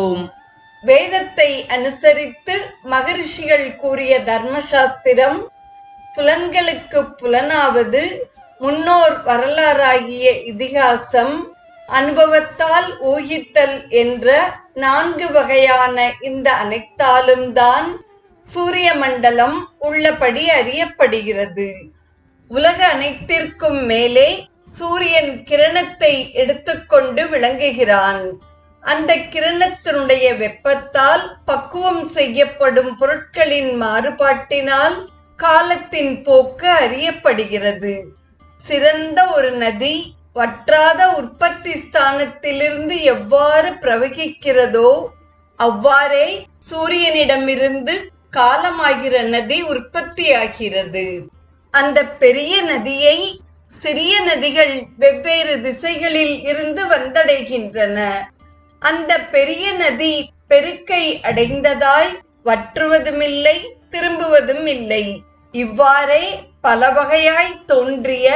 ஓம். வேதத்தை அனுசரித்து மகரிஷிகள் கூறிய தர்மசாஸ்திரம் புலன்களுக்கு புலனாவது, முன்னோர் வரலாறாகிய இதிகாசம், அனுபவத்தால் ஊகித்தல் என்ற 4 வகையான இந்த அனைத்தாலும் தான் சூரிய மண்டலம் உள்ளபடி அறியப்படுகிறது. உலக அனைத்திற்கும் மேலே சூரியன் கிரணத்தை எடுத்துக்கொண்டு விளங்குகிறான். அந்த கிரணத்தினுடைய வெப்பத்தால் பக்குவம் செய்யப்படும் பொருட்களின் மாறுபாட்டினால் காலத்தின் போக்கு அறியப்படுகிறது. சிறந்த ஒரு நதி வற்றாத உற்பத்தி ஸ்தானத்திலிருந்து எவ்வாறு பிரவகிக்கிறதோ அவ்வாறே சூரியனிடமிருந்து காலமாகிற நதி உற்பத்தியாகிறது. அந்த பெரிய நதியை சிறிய நதிகள் வெவ்வேறு திசைகளில் இருந்து வந்தடைகின்றன. அந்த பெரிய நதி பெருக்கை அடைந்ததாய் வற்றுவதுமில்லை, திரும்புவதும் இல்லை. இவ்வாறே பல வகையாய் தோன்றிய